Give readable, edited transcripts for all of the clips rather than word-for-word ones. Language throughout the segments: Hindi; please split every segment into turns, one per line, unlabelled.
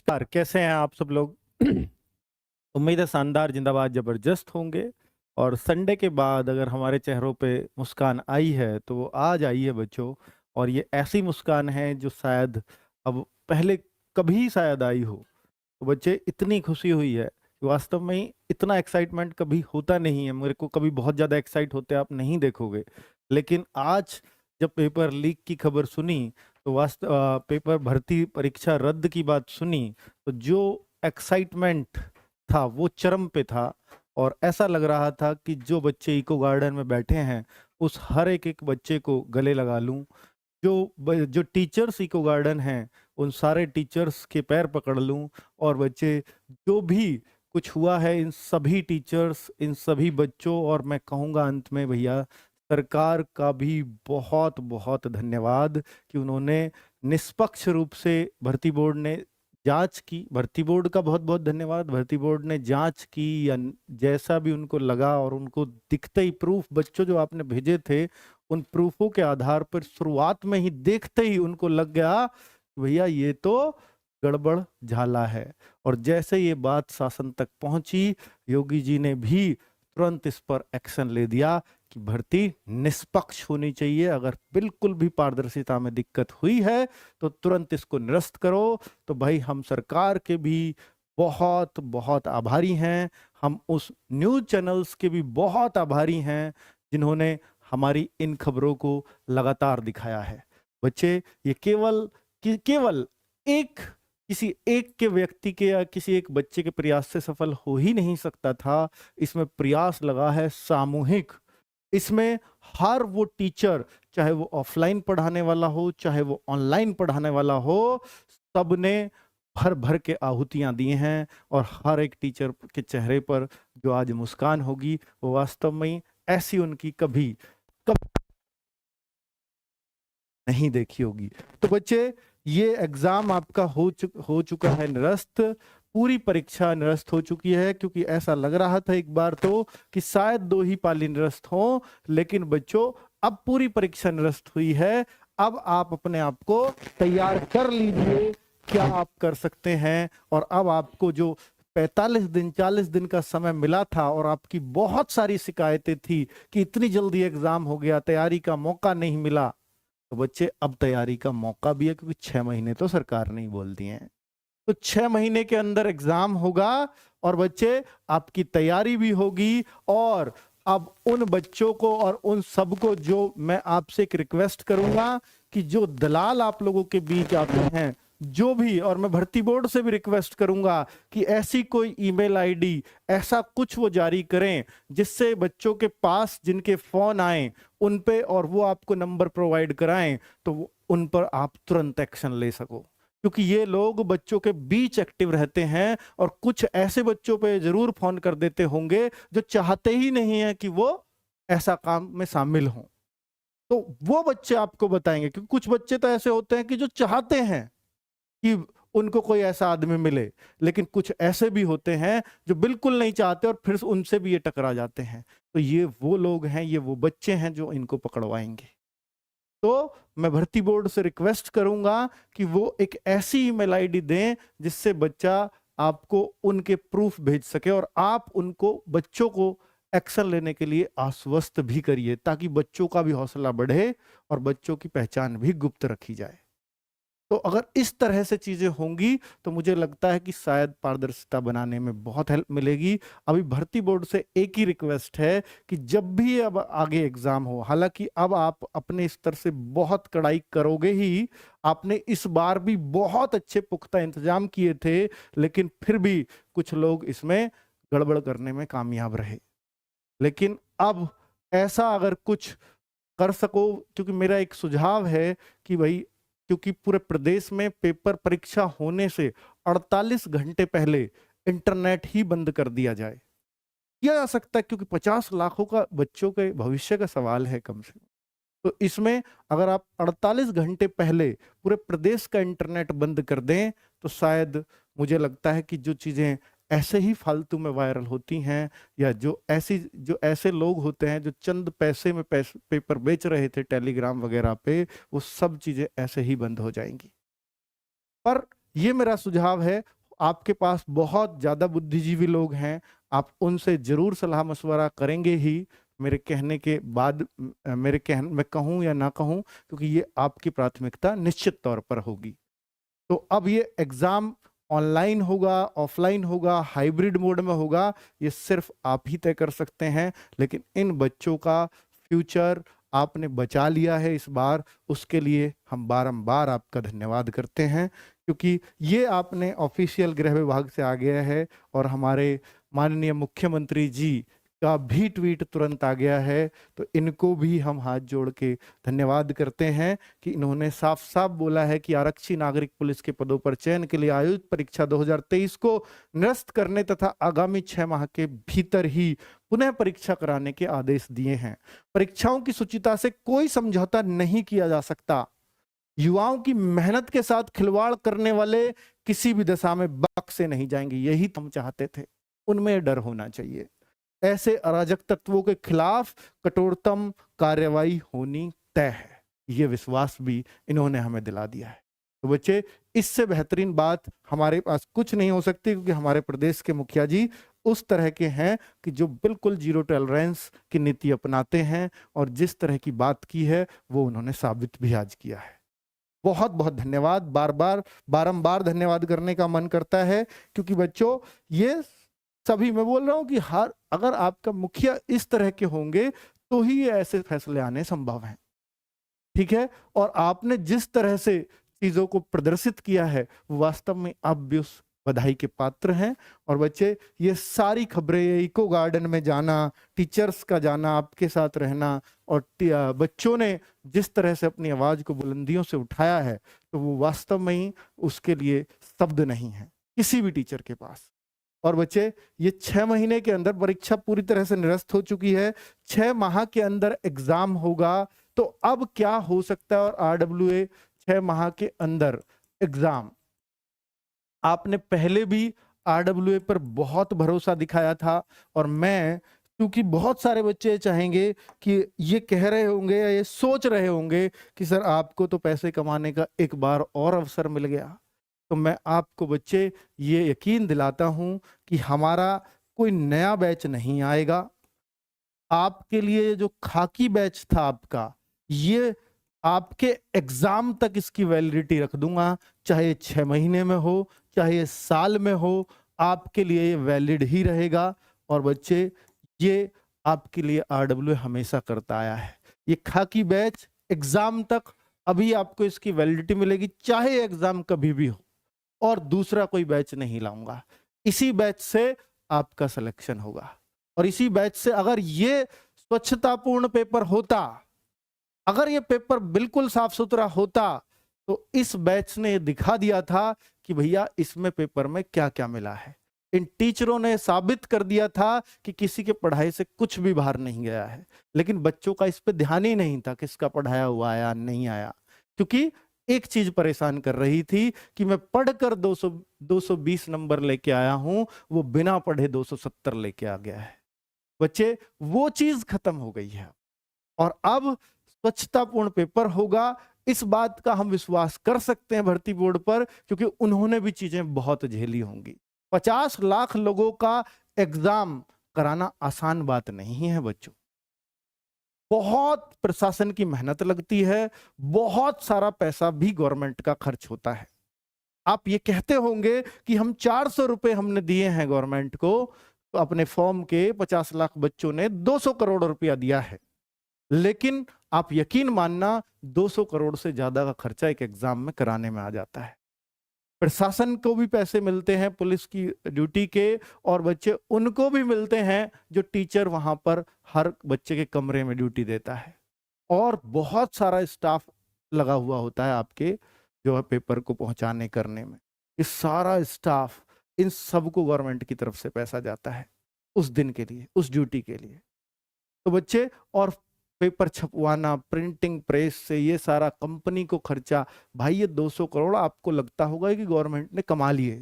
नमस्कार, कैसे हैं आप सब लोग? उम्मीद है शानदार, जिंदाबाद, जबरदस्त होंगे। और संडे के बाद अगर हमारे चेहरों पे मुस्कान आई है तो वो आज आई है बच्चों। और ये ऐसी मुस्कान है जो शायद अब पहले कभी शायद आई हो। तो बच्चे, इतनी खुशी हुई है कि वास्तव में ही इतना एक्साइटमेंट कभी होता नहीं है। मेरे को कभी बहुत ज़्यादा एक्साइट होते आप नहीं देखोगे, लेकिन आज जब पेपर लीक की खबर सुनी, तो पेपर भर्ती परीक्षा रद्द की बात सुनी, तो जो एक्साइटमेंट था वो चरम पे था। और ऐसा लग रहा था कि जो बच्चे इको गार्डन में बैठे हैं उस हर एक एक बच्चे को गले लगा लूं। जो टीचर्स इको गार्डन हैं उन सारे टीचर्स के पैर पकड़ लूं। और बच्चे, जो भी कुछ हुआ है इन सभी टीचर्स, इन सभी बच्चों, और मैं कहूँगा अंत में भैया, सरकार का भी बहुत बहुत धन्यवाद कि उन्होंने निष्पक्ष रूप से, भर्ती बोर्ड ने जांच की। भर्ती बोर्ड का बहुत बहुत धन्यवाद। भर्ती बोर्ड ने जांच की या जैसा भी उनको लगा, और उनको दिखते ही प्रूफ, बच्चों जो आपने भेजे थे उन प्रूफों के आधार पर शुरुआत में ही देखते ही उनको लग गया कि भैया ये तो गड़बड़ झाला है। और जैसे ये बात शासन तक पहुंची, योगी जी ने भी तुरंत इस पर एक्शन ले दिया कि भर्ती निष्पक्ष होनी चाहिए। अगर बिल्कुल भी पारदर्शिता में दिक्कत हुई है तो तुरंत इसको निरस्त करो। तो भाई, हम सरकार के भी बहुत बहुत आभारी हैं। हम उस न्यूज चैनल्स के भी बहुत आभारी हैं जिन्होंने हमारी इन खबरों को लगातार दिखाया है। बच्चे, ये केवल एक किसी एक के व्यक्ति के या किसी एक बच्चे के प्रयास से सफल हो ही नहीं सकता था। इसमें प्रयास लगा है सामूहिक। इसमें हर वो टीचर, चाहे वो ऑफलाइन पढ़ाने वाला हो चाहे वो ऑनलाइन पढ़ाने वाला हो, सबने भर भर के आहुतियां दी हैं। और हर एक टीचर के चेहरे पर जो आज मुस्कान होगी वो वास्तव में ऐसी उनकी कभी कभी नहीं देखी होगी। तो बच्चे, ये एग्जाम आपका हो चुका है निरस्त। पूरी परीक्षा निरस्त हो चुकी है, क्योंकि ऐसा लग रहा था एक बार तो कि शायद 2 ही पाली निरस्त हो। लेकिन बच्चों, अब पूरी परीक्षा निरस्त हुई है। अब आप अपने आप को तैयार कर लीजिए, क्या आप कर सकते हैं। और अब आपको जो 45 दिन 40 दिन का समय मिला था, और आपकी बहुत सारी शिकायतें थी कि इतनी जल्दी एग्जाम हो गया, तैयारी का मौका नहीं मिला, तो बच्चे अब तैयारी का मौका भी है। क्योंकि 6 महीने तो सरकार ने ही बोल दिए हैं। तो 6 महीने के अंदर एग्जाम होगा, और बच्चे आपकी तैयारी भी होगी। और अब उन बच्चों को और उन सबको, जो मैं आपसे एक रिक्वेस्ट करूंगा कि जो दलाल आप लोगों के बीच आते हैं, जो भी, और मैं भर्ती बोर्ड से भी रिक्वेस्ट करूंगा कि ऐसी कोई ईमेल आईडी, ऐसा कुछ वो जारी करें जिससे बच्चों के पास जिनके फोन आए उन पे, और वो आपको नंबर प्रोवाइड कराएं, तो उन पर आप तुरंत एक्शन ले सको। क्योंकि ये लोग बच्चों के बीच एक्टिव रहते हैं, और कुछ ऐसे बच्चों पे जरूर फोन कर देते होंगे जो चाहते ही नहीं है कि वो ऐसा काम में शामिल हों। तो वो बच्चे आपको बताएंगे, क्योंकि कुछ बच्चे तो ऐसे होते हैं कि जो चाहते हैं कि उनको कोई ऐसा आदमी मिले, लेकिन कुछ ऐसे भी होते हैं जो बिल्कुल नहीं चाहते और फिर उनसे भी ये टकरा जाते हैं। तो ये वो लोग हैं, ये वो बच्चे हैं जो इनको पकड़वाएंगे। तो मैं भर्ती बोर्ड से रिक्वेस्ट करूंगा कि वो एक ऐसी ईमेल आईडी दें जिससे बच्चा आपको उनके प्रूफ भेज सके, और आप उनको, बच्चों को एक्शन लेने के लिए आश्वस्त भी करिए, ताकि बच्चों का भी हौसला बढ़े और बच्चों की पहचान भी गुप्त रखी जाए। तो अगर इस तरह से चीजें होंगी तो मुझे लगता है कि शायद पारदर्शिता बनाने में बहुत हेल्प मिलेगी। अभी भर्ती बोर्ड से एक ही रिक्वेस्ट है कि जब भी अब आगे एग्जाम हो, हालांकि अब आप अपने स्तर से बहुत कड़ाई करोगे ही, आपने इस बार भी बहुत अच्छे पुख्ता इंतजाम किए थे, लेकिन फिर भी कुछ लोग इसमें गड़बड़ करने में कामयाब रहे। लेकिन अब ऐसा अगर कुछ कर सको, क्योंकि मेरा एक सुझाव है कि भाई, क्योंकि पूरे प्रदेश में पेपर परीक्षा होने से 48 घंटे पहले इंटरनेट ही बंद कर दिया जाए, किया जा सकता है, क्योंकि 50 लाखों का बच्चों के भविष्य का सवाल है कम से कम। तो इसमें अगर आप 48 घंटे पहले पूरे प्रदेश का इंटरनेट बंद कर दें, तो शायद मुझे लगता है कि जो चीजें ऐसे ही फालतू में वायरल होती हैं, या जो ऐसे लोग होते हैं जो चंद पैसे में पेपर बेच रहे थे टेलीग्राम वगैरह पे, वो सब चीजें ऐसे ही बंद हो जाएंगी। पर ये मेरा सुझाव है। आपके पास बहुत ज़्यादा बुद्धिजीवी लोग हैं, आप उनसे ज़रूर सलाह मशवरा करेंगे ही मेरे कहने के बाद। मैं कहूँ या ना कहूँ, क्योंकि ये आपकी प्राथमिकता निश्चित तौर पर होगी। तो अब ये एग्ज़ाम ऑनलाइन होगा, ऑफलाइन होगा, हाइब्रिड मोड में होगा, ये सिर्फ आप ही तय कर सकते हैं। लेकिन इन बच्चों का फ्यूचर आपने बचा लिया है इस बार, उसके लिए हम बारंबार आपका धन्यवाद करते हैं, क्योंकि ये आपने ऑफिशियल गृह विभाग से आ गया है और हमारे माननीय मुख्यमंत्री जी का भी ट्वीट तुरंत आ गया है। तो इनको भी हम हाथ जोड़ के धन्यवाद करते हैं कि इन्होंने साफ साफ बोला है कि आरक्षी नागरिक पुलिस के पदों पर चयन के लिए आयोजित परीक्षा 2023 को निरस्त करने तथा आगामी 6 माह के भीतर ही पुनः परीक्षा कराने के आदेश दिए हैं। परीक्षाओं की शुचिता से कोई समझौता नहीं किया जा सकता। युवाओं की मेहनत के साथ खिलवाड़ करने वाले किसी भी दशा में बख्शे नहीं जाएंगे, यही हम चाहते थे। उनमें डर होना चाहिए। ऐसे अराजक तत्वों के खिलाफ कठोरतम कार्रवाई होनी तय है, ये विश्वास भी इन्होंने हमें दिला दिया है। तो बच्चे, इससे बेहतरीन बात हमारे पास कुछ नहीं हो सकती, क्योंकि हमारे प्रदेश के मुखिया जी उस तरह के हैं कि जो बिल्कुल जीरो टॉलरेंस की नीति अपनाते हैं, और जिस तरह की बात की है वो उन्होंने साबित भी आज किया है। बहुत बहुत धन्यवाद। बारंबार धन्यवाद करने का मन करता है, क्योंकि बच्चों ये सभी, मैं बोल रहा हूं कि अगर आपका मुखिया इस तरह के होंगे तो ही ये ऐसे फैसले आने संभव हैं। ठीक है, और आपने जिस तरह से चीजों को प्रदर्शित किया है, वास्तव में आप भी उस बधाई के पात्र हैं। और बच्चे, ये सारी खबरें, इको गार्डन में जाना, टीचर्स का जाना, आपके साथ रहना, और बच्चों ने जिस तरह से अपनी आवाज को बुलंदियों से उठाया है, तो वो वास्तव में ही उसके लिए शब्द नहीं है किसी भी टीचर के पास। और बच्चे, ये 6 महीने के अंदर परीक्षा पूरी तरह से निरस्त हो चुकी है, 6 माह के अंदर एग्जाम होगा। तो अब क्या हो सकता है, और आरडब्ल्यूए 6 माह के अंदर एग्जाम, आपने पहले भी आरडब्ल्यूए पर बहुत भरोसा दिखाया था, और मैं, क्योंकि बहुत सारे बच्चे चाहेंगे कि ये कह रहे होंगे या ये सोच रहे होंगे कि सर आपको तो पैसे कमाने का एक बार और अवसर मिल गया, तो मैं आपको बच्चे ये यकीन दिलाता हूं कि हमारा कोई नया बैच नहीं आएगा। आपके लिए जो खाकी बैच था आपका, ये आपके एग्जाम तक इसकी वैलिडिटी रख दूंगा, चाहे 6 महीने में हो, चाहे साल में हो, आपके लिए ये वैलिड ही रहेगा। और बच्चे, ये आपके लिए आरडब्ल्यू हमेशा करता आया है। ये खाकी बैच एग्जाम तक अभी आपको इसकी वैलिडिटी मिलेगी, चाहे एग्जाम कभी भी हो, और दूसरा कोई बैच नहीं लाऊंगा। इसी बैच से आपका सिलेक्शन होगा, और इसी बैच से, अगर ये स्वच्छतापूर्ण पेपर होता, अगर ये पेपर बिल्कुल साफ सुथरा होता, तो इस बैच ने दिखा दिया था कि भैया इसमें पेपर में क्या क्या मिला है। इन टीचरों ने साबित कर दिया था कि किसी के पढ़ाई से कुछ भी बाहर नहीं गया है। लेकिन बच्चों का इस पे ध्यान ही नहीं था किसका पढ़ाया हुआ आया नहीं आया, क्योंकि एक चीज परेशान कर रही थी कि मैं पढ़कर 220 नंबर लेके आया हूं, वो बिना पढ़े 270 लेके आ गया है। बच्चे, वो चीज खत्म हो गई है, और अब स्वच्छतापूर्ण पेपर होगा। इस बात का हम विश्वास कर सकते हैं भर्ती बोर्ड पर, क्योंकि उन्होंने भी चीजें बहुत झेली होंगी। 50 लाख लोगों का एग्जाम कराना आसान बात नहीं है बच्चों। बहुत प्रशासन की मेहनत लगती है, बहुत सारा पैसा भी गवर्नमेंट का खर्च होता है। आप ये कहते होंगे कि हम 400 रुपए हमने दिए हैं गवर्नमेंट को, तो अपने फॉर्म के 50 लाख बच्चों ने 200 करोड़ रुपया दिया है। लेकिन आप यकीन मानना, 200 करोड़ से ज्यादा का खर्चा एक एग्जाम में कराने में आ जाता है। प्रशासन को भी पैसे मिलते हैं पुलिस की ड्यूटी के, और बच्चे उनको भी मिलते हैं जो टीचर वहां पर हर बच्चे के कमरे में ड्यूटी देता है, और बहुत सारा स्टाफ लगा हुआ होता है आपके जो है पेपर को पहुंचाने करने में। इस सारा स्टाफ, इन सबको गवर्नमेंट की तरफ से पैसा जाता है उस दिन के लिए, उस ड्यूटी के लिए। तो बच्चे, और पेपर छपवाना, प्रिंटिंग प्रेस से ये सारा कंपनी को खर्चा, भाई ये 200 करोड़ आपको लगता होगा कि गवर्नमेंट ने कमा लिए,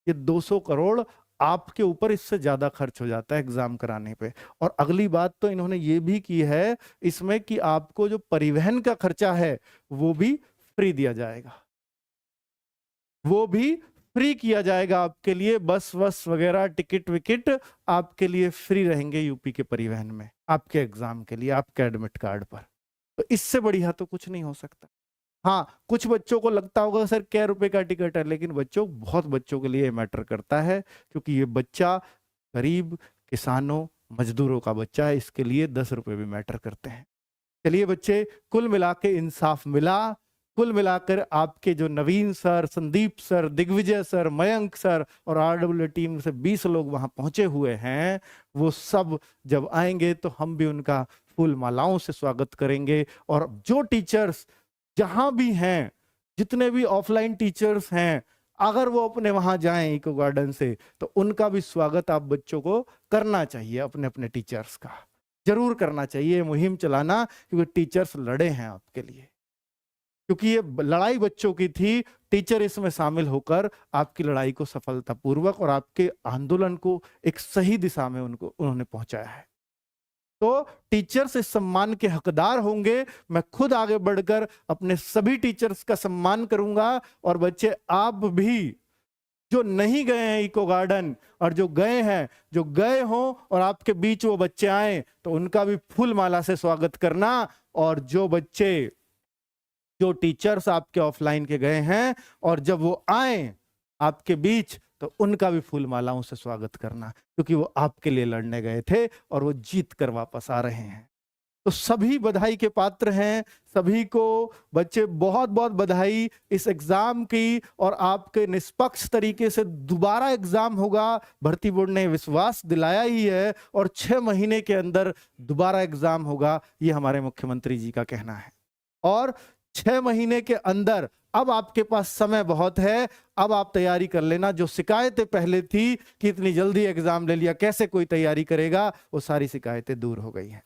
ये 200 करोड़ आपके ऊपर इससे ज्यादा खर्च हो जाता है एग्जाम कराने पे। और अगली बात तो इन्होंने ये भी की है इसमें कि आपको जो परिवहन का खर्चा है वो भी फ्री दिया जाएगा। वो भी फ्री किया जाएगा आपके लिए। बस वस वगैरह टिकट विकेट आपके लिए फ्री रहेंगे यूपी के परिवहन में, आपके एग्जाम के लिए, आपके एडमिट कार्ड पर। तो इससे बढ़िया तो कुछ नहीं हो सकता। हाँ, कुछ बच्चों को लगता होगा सर क्या रुपए का टिकट है, लेकिन बच्चों, बहुत बच्चों के लिए मैटर करता है, क्योंकि ये बच्चा गरीब किसानों मजदूरों का बच्चा है, इसके लिए 10 रुपए भी मैटर करते हैं। चलिए बच्चे, कुल मिला के इंसाफ मिला। कुल मिलाकर आपके जो Naveen sir, Sandeep sir, Digvijay sir, Mayank sir और आरडब्ल्यू टीम से 20 लोग वहां पहुंचे हुए हैं, वो सब जब आएंगे तो हम भी उनका फूल मालाओं से स्वागत करेंगे। और जो टीचर्स जहां भी हैं, जितने भी ऑफलाइन टीचर्स हैं, अगर वो अपने वहां जाएं इको गार्डन से, तो उनका भी स्वागत आप बच्चों को करना चाहिए, अपने अपने टीचर्स का जरूर करना चाहिए। मुहिम चलाना, क्योंकि टीचर्स लड़े हैं आपके लिए, क्योंकि ये लड़ाई बच्चों की थी। टीचर इसमें शामिल होकर आपकी लड़ाई को सफलतापूर्वक और आपके आंदोलन को एक सही दिशा में उन्होंने पहुंचाया है। तो टीचर्स इस सम्मान के हकदार होंगे। मैं खुद आगे बढ़कर अपने सभी टीचर्स का सम्मान करूंगा। और बच्चे, आप भी जो नहीं गए हैं इको गार्डन, और जो गए हैं, जो गए हों और आपके बीच वो बच्चे आए, तो उनका भी फूल माला से स्वागत करना। और जो बच्चे, जो टीचर्स आपके ऑफलाइन के गए हैं और जब वो आए आपके बीच, तो उनका भी फूल मालाओं से स्वागत करना, क्योंकि वो आपके लिए लड़ने गए थे और वो जीत कर वापस आ रहे हैं। तो सभी बधाई के पात्र हैं, सभी को बच्चे बहुत बहुत बधाई इस एग्जाम की। और आपके निष्पक्ष तरीके से दोबारा एग्जाम होगा, भर्ती बोर्ड ने विश्वास दिलाया ही है, और 6 महीने के अंदर दोबारा एग्जाम होगा, ये हमारे मुख्यमंत्री जी का कहना है। और 6 महीने के अंदर अब आपके पास समय बहुत है, अब आप तैयारी कर लेना। जो शिकायतें पहले थी कि इतनी जल्दी एग्जाम ले लिया, कैसे कोई तैयारी करेगा, वो सारी शिकायतें दूर हो गई हैं।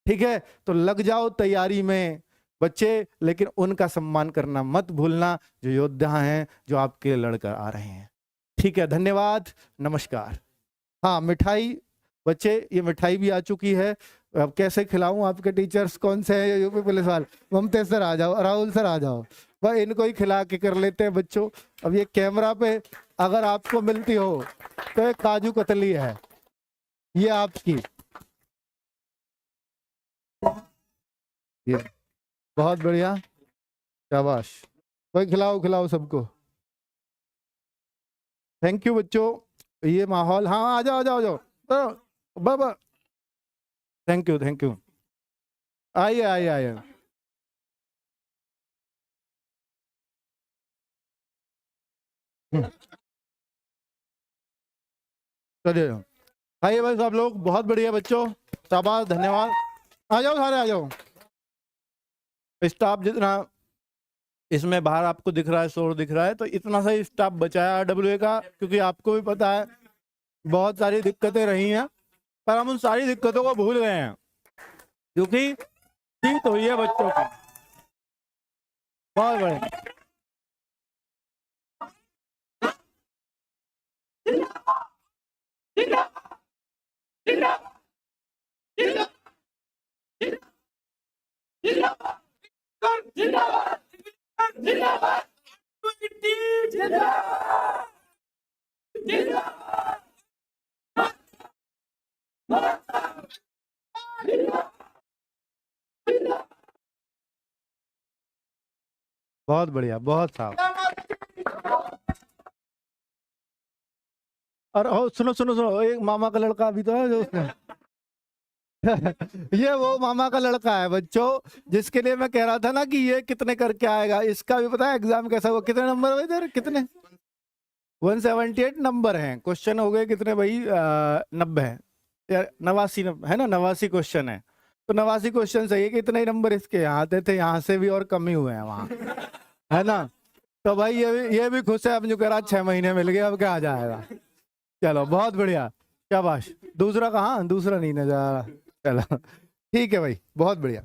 ठीक है, तो लग जाओ तैयारी में बच्चे, लेकिन उनका सम्मान करना मत भूलना, जो योद्धा हैं, जो आपके लिए लड़कर आ रहे हैं। ठीक है, धन्यवाद, नमस्कार। हाँ, मिठाई बच्चे, ये मिठाई भी आ चुकी है। अब कैसे खिलाऊं आपके टीचर्स कौन से हैं? यूपी पुलिस वाले, ममतेज सर आ जाओ, राहुल सर आ जाओ, भाई इनको ही खिला के कर लेते हैं बच्चों। अब ये कैमरा पे अगर आपको मिलती हो तो एक काजू कतली है, ये आपकी, ये बहुत बढ़िया, शाबाश भाई, खिलाओ खिलाओ सबको। थैंक यू बच्चों, ये माहौल, हाँ आ जाओ आ जाओ आ जाओ, बाबा थैंक यू थैंक यू, आइए आइए आइए। चलिए आइए भाई सब लोग, बहुत बढ़िया बच्चों, शाबाश, धन्यवाद। आ जाओ सारे आ जाओ। स्टाफ जितना इसमें बाहर आपको दिख रहा है, शोर दिख रहा है, तो इतना सा स्टाफ बचाया आरडब्ल्यूए का, क्योंकि आपको भी पता है बहुत सारी दिक्कतें रही हैं, पर हम उन सारी दिक्कतों को भूल गए हैं, क्योंकि जीत हुई है बच्चों की। बहुत बढ़िया, बहुत बढ़िया, बहुत साफ। और सुनो सुनो सुनो, एक मामा का लड़का भी तो है जो उसने ये वो मामा का लड़का है बच्चों, जिसके लिए मैं कह रहा था ना कि ये कितने करके आएगा। इसका भी पता है एग्जाम कैसा हुआ, कितने नंबर हुए इधर, कितने 178 नंबर हैं। क्वेश्चन हो गए कितने भाई, 90 है, 89 है ना, 89 क्वेश्चन है। तो 89 क्वेश्चन सही है कि इतने ही नंबर इसके यहाँ आते थे, यहाँ से भी और कम ही हुए हैं वहाँ, है ना। तो भाई ये भी खुश है, अब जो कह रहा 6 महीने मिल गए, अब क्या आ जाएगा। चलो बहुत बढ़िया, शाबाश। दूसरा कहाँ, दूसरा नहीं नजर आ रहा, चलो ठीक है भाई, बहुत बढ़िया।